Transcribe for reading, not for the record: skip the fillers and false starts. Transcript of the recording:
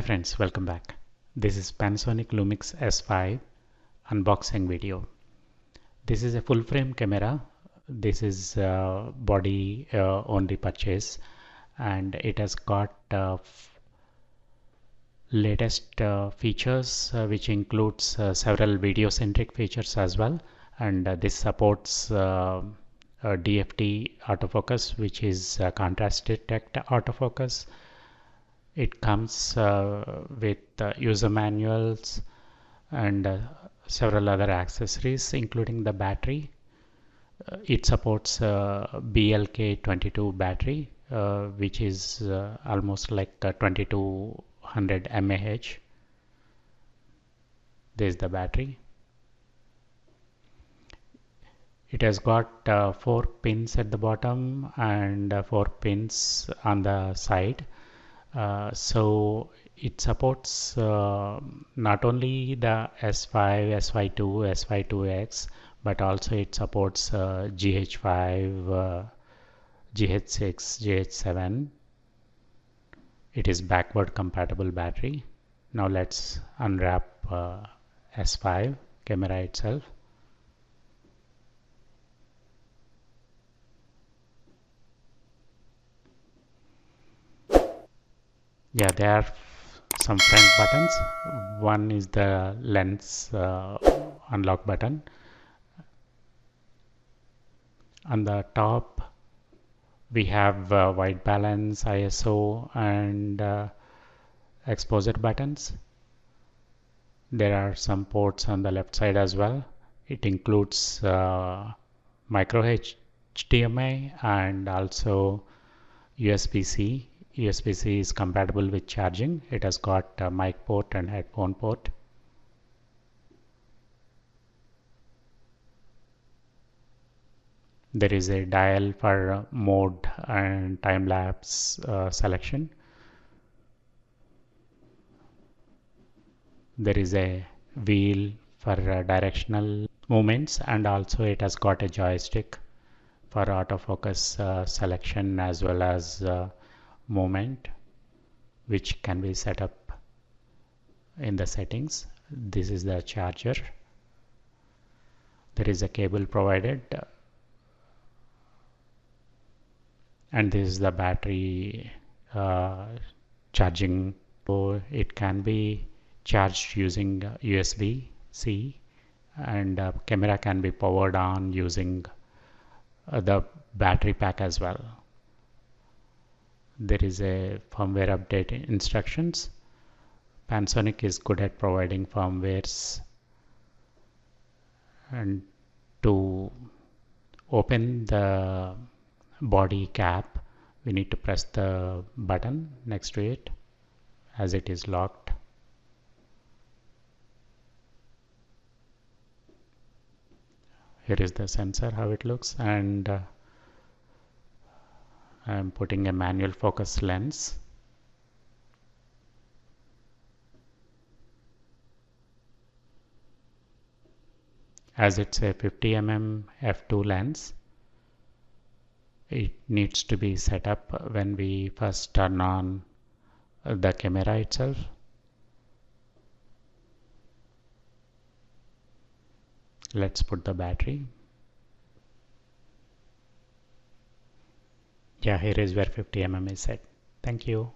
friends, welcome back. This is Panasonic Lumix S5 unboxing video. This is a full frame camera. This is body only purchase, and it has got latest features which includes several video centric features as well, and this supports DFT autofocus, which is contrast detect autofocus. It comes with user manuals and several other accessories, including the battery. It supports BLK22 battery, which is almost like 2200 mAh. This is the battery. It has got 4 pins at the bottom and 4 pins on the side. So it supports not only the S5, S5II, S5IIX, but also it supports GH5, GH6, GH7. It is backward compatible battery. Now let's unwrap S5 camera itself. Yeah, there are some front buttons. One is the lens unlock button. On the top we have white balance, ISO, and exposure buttons. There are some ports on the left side as well. It includes micro HDMI and also USB-C. USB-C is compatible with charging. It has got a mic port and headphone port. There is a dial for mode and time-lapse selection. There is a wheel for directional movements, and also it has got a joystick for autofocus selection as well as movement, which can be set up in the settings. This is the charger. There is a cable provided, and this is the battery charging. So it can be charged using USB-C, and camera can be powered on using the battery pack as well. There is a firmware update instructions. Panasonic is good at providing firmwares. And to open the body cap, we need to press the button next to it as it is locked. Here is the sensor, how it looks, and I'm putting a manual focus lens. As it's a 50 mm f2 lens, it needs to be set up when we first turn on the camera itself. Let's put the battery. Yeah, here is where 50 mm is set. Thank you.